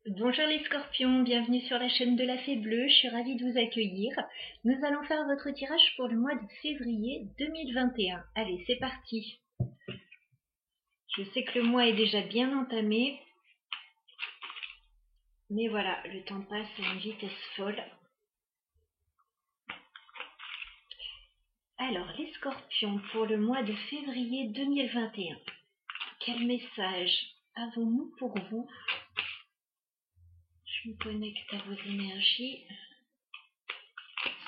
Bonjour les scorpions, bienvenue sur la chaîne de la Fée Bleue, je suis ravie de vous accueillir. Nous allons faire votre tirage pour le mois de février 2021. Allez, c'est parti. Je sais que le mois est déjà bien entamé, mais voilà, le temps passe à une vitesse folle. Alors, les scorpions pour le mois de février 2021. Quel message avons-nous pour vous? Je me connecte à vos énergies.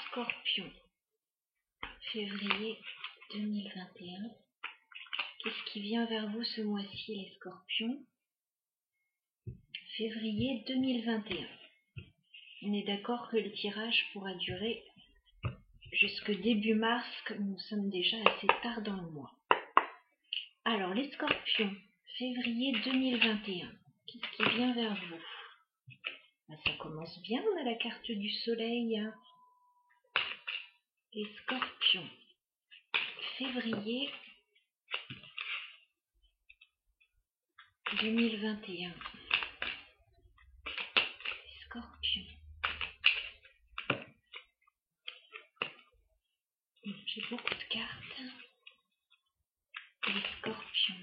Scorpion, février 2021. Qu'est-ce qui vient vers vous ce mois-ci, les scorpions? Février 2021. On est d'accord que le tirage pourra durer jusque début mars, comme nous sommes déjà assez tard dans le mois. Alors, les scorpions, février 2021. Qu'est-ce qui vient vers vous? Ça commence bien, on a la carte du soleil. Les scorpions, février 2021. Les scorpions. J'ai beaucoup de cartes. Les scorpions.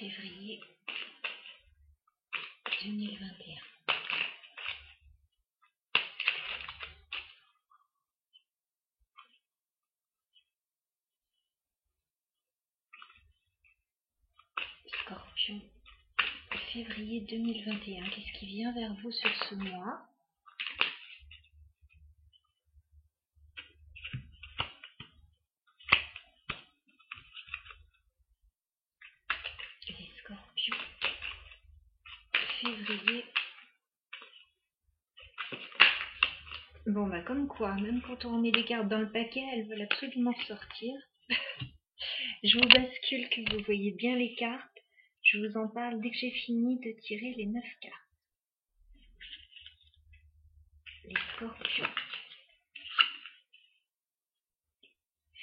Février 2021. Scorpion, février 2021. Qu'est-ce qui vient vers vous sur ce mois? Les scorpions, février. Bon, bah comme quoi, même quand on met des cartes dans le paquet, elles veulent absolument sortir. Je vous bascule que vous voyez bien les cartes. Je vous en parle dès que j'ai fini de tirer les 9 cartes. Les scorpions,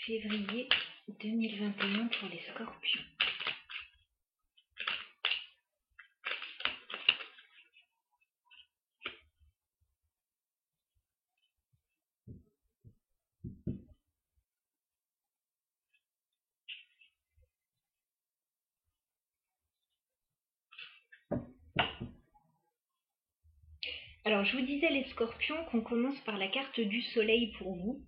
février 2021 pour les scorpions. Alors, je vous disais les scorpions qu'on commence par la carte du soleil pour vous.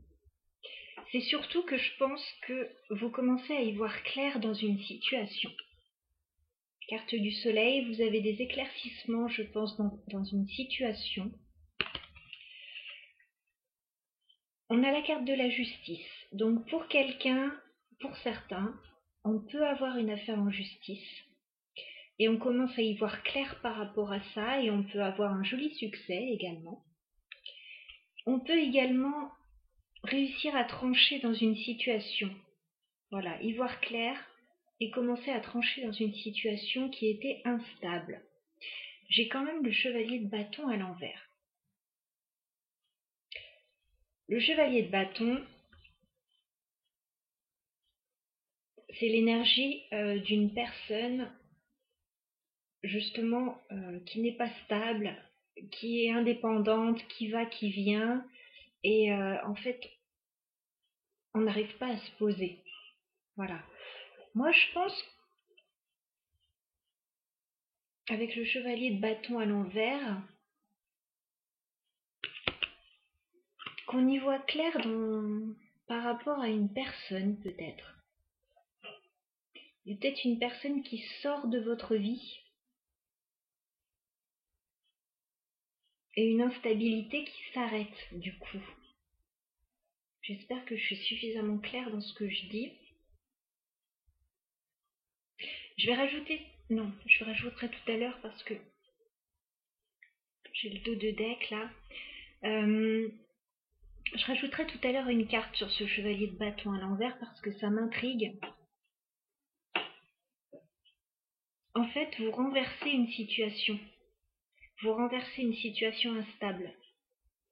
C'est surtout que je pense que vous commencez à y voir clair dans une situation. Carte du soleil, vous avez des éclaircissements, je pense, dans une situation. On a la carte de la justice. Donc pour quelqu'un, pour certains, on peut avoir une affaire en justice. Et on commence à y voir clair par rapport à ça et on peut avoir un joli succès également. On peut également réussir à trancher dans une situation. Voilà, y voir clair et commencer à trancher dans une situation qui était instable. J'ai quand même le chevalier de bâton à l'envers. Le chevalier de bâton, c'est l'énergie d'une personne justement qui n'est pas stable, qui est indépendante, qui va, qui vient, et en fait, on n'arrive pas à se poser. Voilà. Moi, je pense, avec le chevalier de bâton à l'envers, qu'on y voit clair par rapport à une personne, peut-être. Il y a peut-être une personne qui sort de votre vie et une instabilité qui s'arrête, du coup. J'espère que je suis suffisamment claire dans ce que je dis. Je vais rajouter... Non, je rajouterai tout à l'heure parce que j'ai le dos de deck là. Je rajouterai tout à l'heure une carte sur ce chevalier de bâton à l'envers parce que ça m'intrigue. En fait, vous renversez une situation. Vous renversez une situation instable.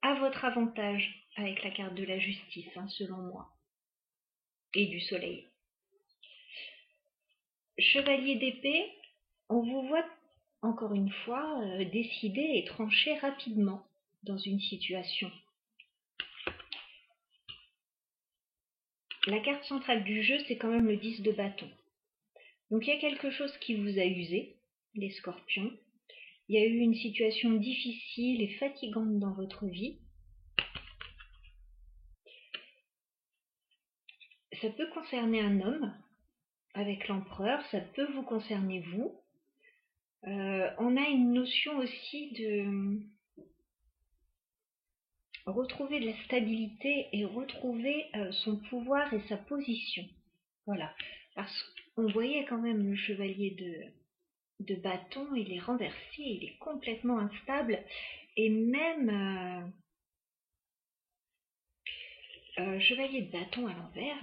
À votre avantage avec la carte de la justice, hein, selon moi. Et du soleil. Chevalier d'épée, on vous voit encore une fois décider et trancher rapidement dans une situation. La carte centrale du jeu, c'est quand même le 10 de bâton. Donc il y a quelque chose qui vous a usé, les scorpions. Il y a eu une situation difficile et fatigante dans votre vie. Ça peut concerner un homme avec l'empereur, ça peut vous concerner vous. On a une notion aussi de retrouver de la stabilité et retrouver son pouvoir et sa position. Voilà. Parce qu'on voyait quand même le chevalier de bâton, il est renversé, il est complètement instable. Et même chevalier de bâton à l'envers,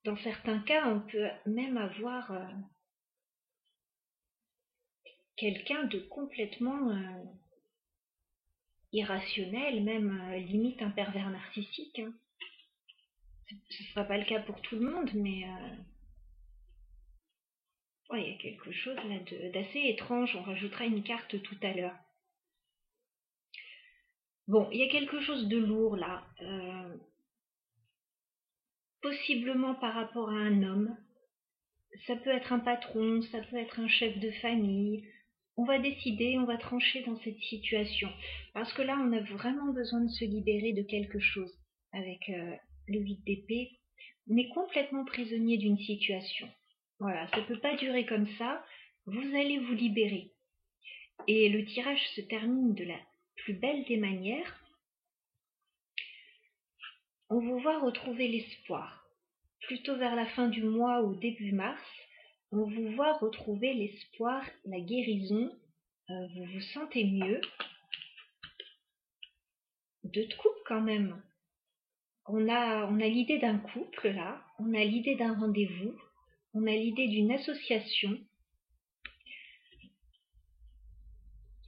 dans certains cas, on peut même avoir quelqu'un de complètement irrationnel, même limite un pervers narcissique. Hein. Ce ne sera pas le cas pour tout le monde, mais ouais, il y a quelque chose là d'assez étrange. On rajoutera une carte tout à l'heure. Bon, il y a quelque chose de lourd là. Possiblement par rapport à un homme. Ça peut être un patron, ça peut être un chef de famille. On va décider, on va trancher dans cette situation. Parce que là, on a vraiment besoin de se libérer de quelque chose. Avec le 8 d'épée, on est complètement prisonnier d'une situation. Voilà, ça ne peut pas durer comme ça. Vous allez vous libérer. Et le tirage se termine de la plus belle des manières. On vous voit retrouver l'espoir. Plutôt vers la fin du mois ou début mars, on vous voit retrouver l'espoir, la guérison. Vous vous sentez mieux. Deux de coupe quand même. On a l'idée d'un couple là, on a l'idée d'un rendez-vous, on a l'idée d'une association.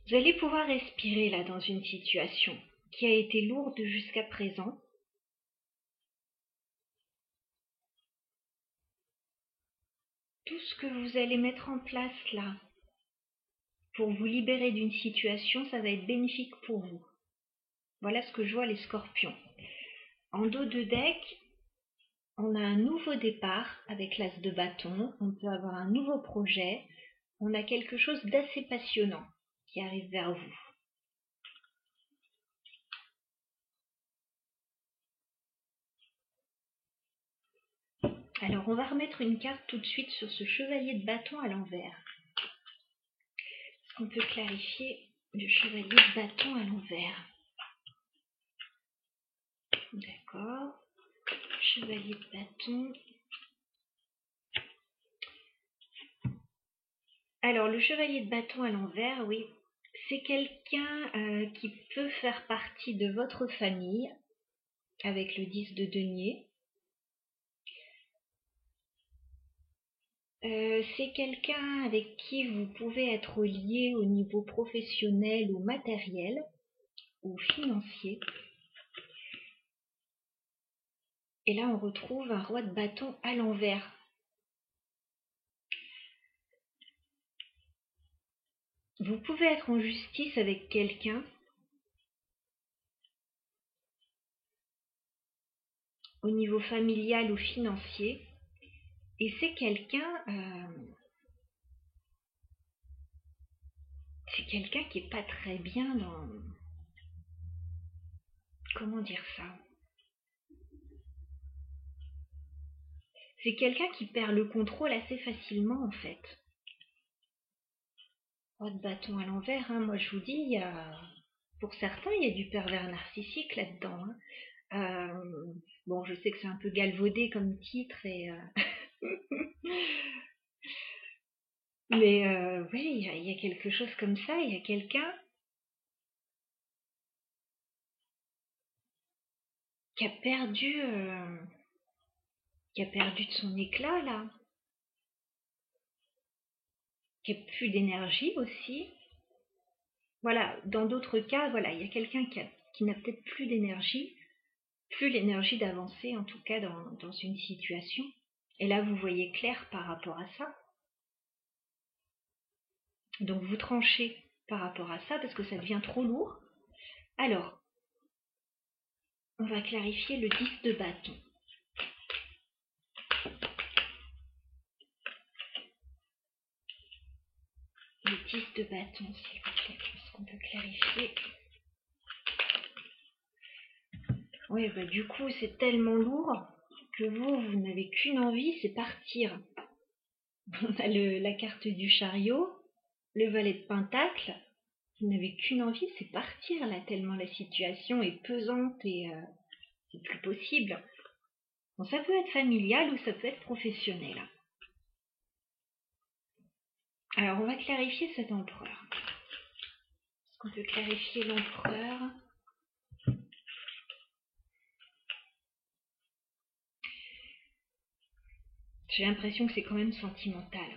Vous allez pouvoir respirer là dans une situation qui a été lourde jusqu'à présent. Tout ce que vous allez mettre en place là pour vous libérer d'une situation, ça va être bénéfique pour vous. Voilà ce que je vois les scorpions. En dos de deck, on a un nouveau départ avec l'as de bâton, on peut avoir un nouveau projet, on a quelque chose d'assez passionnant qui arrive vers vous. Alors on va remettre une carte tout de suite sur ce chevalier de bâton à l'envers. Est-ce qu'on peut clarifier le chevalier de bâton à l'envers? D'accord. Chevalier de bâton. Alors le chevalier de bâton à l'envers, oui, c'est quelqu'un qui peut faire partie de votre famille avec le 10 de denier. C'est quelqu'un avec qui vous pouvez être lié au niveau professionnel ou matériel ou financier. Et là, on retrouve un roi de bâton à l'envers. Vous pouvez être en justice avec quelqu'un au niveau familial ou financier. Et c'est quelqu'un qui est pas très bien dans... Comment dire ça? C'est quelqu'un qui perd le contrôle assez facilement en fait. Roi de bâton à l'envers, hein, moi je vous dis, pour certains, il y a du pervers narcissique là-dedans. Hein. Bon, je sais que c'est un peu galvaudé comme titre, mais oui, il y a quelque chose comme ça, il y a quelqu'un qui a perdu de son éclat là, qui a plus d'énergie aussi. Voilà, dans d'autres cas, voilà, il y a quelqu'un qui n'a peut-être plus d'énergie, plus l'énergie d'avancer en tout cas dans une situation. Et là, vous voyez clair par rapport à ça. Donc, vous tranchez par rapport à ça parce que ça devient trop lourd. Alors, on va clarifier le 10 de bâton. Le 10 de bâton, s'il vous plaît. Est-ce qu'on peut clarifier? Oui, bah du coup, c'est tellement lourd que vous n'avez qu'une envie, c'est partir. On a la carte du chariot, le valet de pentacle. Vous n'avez qu'une envie, c'est partir là, tellement la situation est pesante et c'est plus possible. Bon, ça peut être familial ou ça peut être professionnel. Alors, on va clarifier cet empereur. Est-ce qu'on peut clarifier l'empereur? J'ai l'impression que c'est quand même sentimental.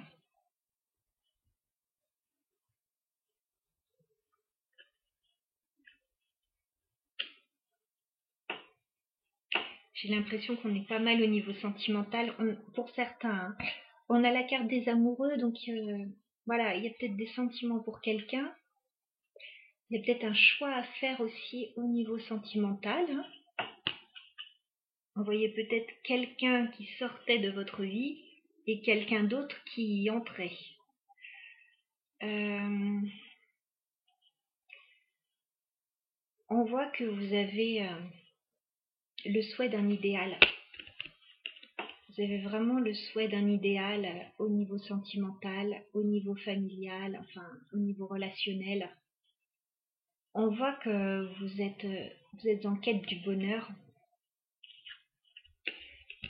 J'ai l'impression qu'on est pas mal au niveau sentimental. Pour certains, hein. On a la carte des amoureux, donc voilà, il y a peut-être des sentiments pour quelqu'un. Il y a peut-être un choix à faire aussi au niveau sentimental. Hein. Vous voyez peut-être quelqu'un qui sortait de votre vie et quelqu'un d'autre qui y entrait. On voit que vous avez le souhait d'un idéal. Vous avez vraiment le souhait d'un idéal au niveau sentimental, au niveau familial, enfin au niveau relationnel. On voit que vous êtes en quête du bonheur.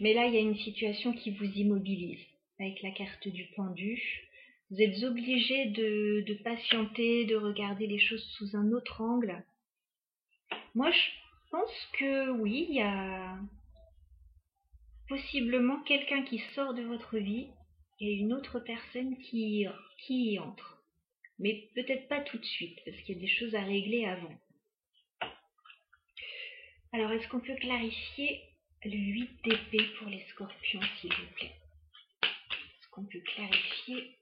Mais là, il y a une situation qui vous immobilise avec la carte du pendu. Vous êtes obligé de patienter, de regarder les choses sous un autre angle. Moi, je pense que oui, il y a possiblement quelqu'un qui sort de votre vie et une autre personne qui y entre. Mais peut-être pas tout de suite, parce qu'il y a des choses à régler avant. Alors, est-ce qu'on peut clarifier le 8 d'épée pour les scorpions, s'il vous plaît? Est-ce qu'on peut clarifier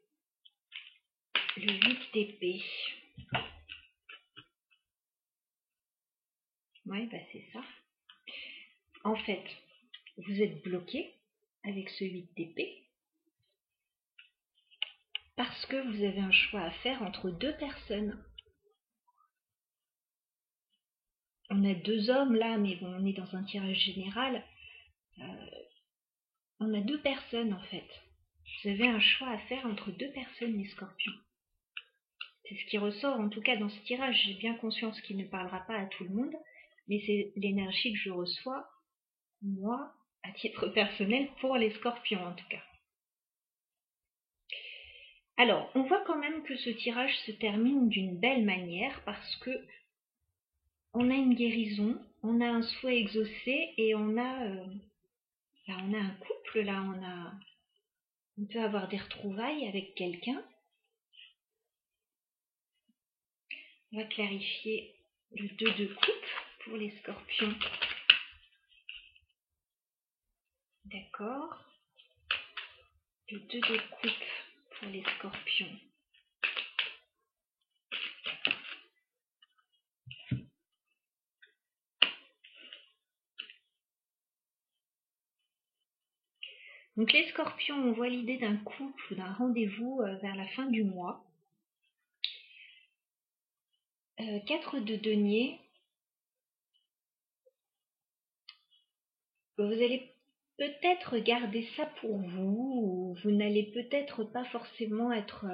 le 8 d'épée? Ouais, bah c'est ça. En fait, vous êtes bloqué avec ce 8 d'épée parce que vous avez un choix à faire entre deux personnes. On a deux hommes là, mais bon, on est dans un tirage général. On a deux personnes en fait. Vous avez un choix à faire entre deux personnes, les scorpions. C'est ce qui ressort en tout cas dans ce tirage. J'ai bien conscience qu'il ne parlera pas à tout le monde, mais c'est l'énergie que je reçois, moi, à titre personnel, pour les scorpions en tout cas. Alors, on voit quand même que ce tirage se termine d'une belle manière parce que on a une guérison, on a un souhait exaucé et on a un couple, là, on peut avoir des retrouvailles avec quelqu'un. On va clarifier le 2 de coupe pour les scorpions. D'accord. Le 2 de coupe pour les scorpions. Donc les scorpions, on voit l'idée d'un couple, d'un rendez-vous vers la fin du mois. 4 de denier. Vous allez peut-être garder ça pour vous, ou vous n'allez peut-être pas forcément être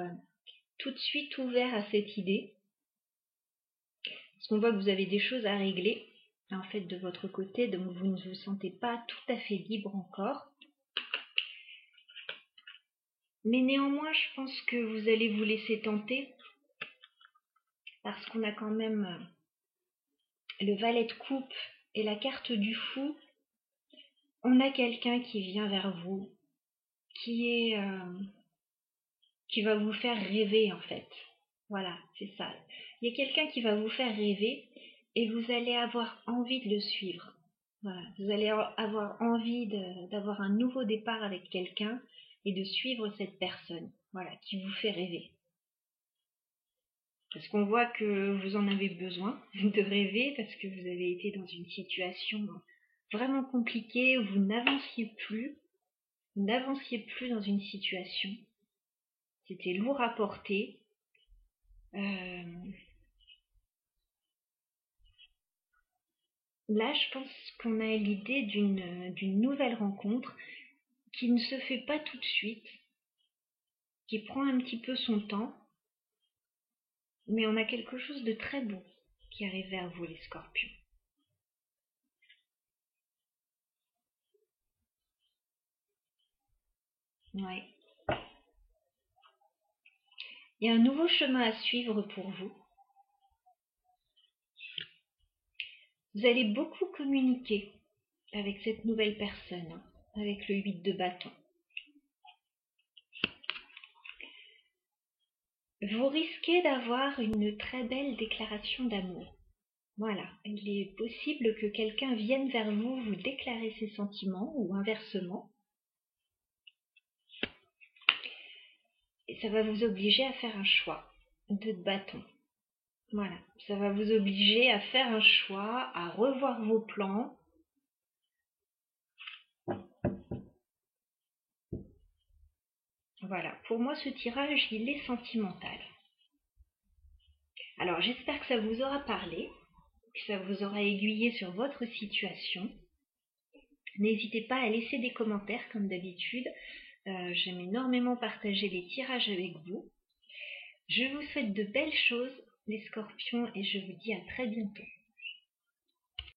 tout de suite ouvert à cette idée. Parce qu'on voit que vous avez des choses à régler, en fait, de votre côté, donc vous ne vous sentez pas tout à fait libre encore. Mais néanmoins, je pense que vous allez vous laisser tenter, parce qu'on a quand même le valet de coupe et la carte du fou. On a quelqu'un qui vient vers vous, qui va vous faire rêver en fait. Voilà, c'est ça. Il y a quelqu'un qui va vous faire rêver et vous allez avoir envie de le suivre. Voilà, vous allez avoir envie d'avoir un nouveau départ avec quelqu'un et de suivre cette personne, voilà, qui vous fait rêver. Parce qu'on voit que vous en avez besoin de rêver parce que vous avez été dans une situation vraiment compliquée où vous n'avanciez plus dans une situation. C'était lourd à porter. Là, je pense qu'on a l'idée d'une nouvelle rencontre qui ne se fait pas tout de suite, qui prend un petit peu son temps, mais on a quelque chose de très beau qui arrive vers vous, les scorpions. Ouais. Il y a un nouveau chemin à suivre pour vous. Vous allez beaucoup communiquer avec cette nouvelle personne, avec le 8 de bâton. Vous risquez d'avoir une très belle déclaration d'amour. Voilà, il est possible que quelqu'un vienne vers vous, vous déclarer ses sentiments ou inversement. Et ça va vous obliger à faire un choix de bâton. Voilà, ça va vous obliger à faire un choix, à revoir vos plans. Voilà, pour moi ce tirage, il est sentimental. Alors j'espère que ça vous aura parlé, que ça vous aura aiguillé sur votre situation. N'hésitez pas à laisser des commentaires comme d'habitude. J'aime énormément partager les tirages avec vous. Je vous souhaite de belles choses, les scorpions, et je vous dis à très bientôt.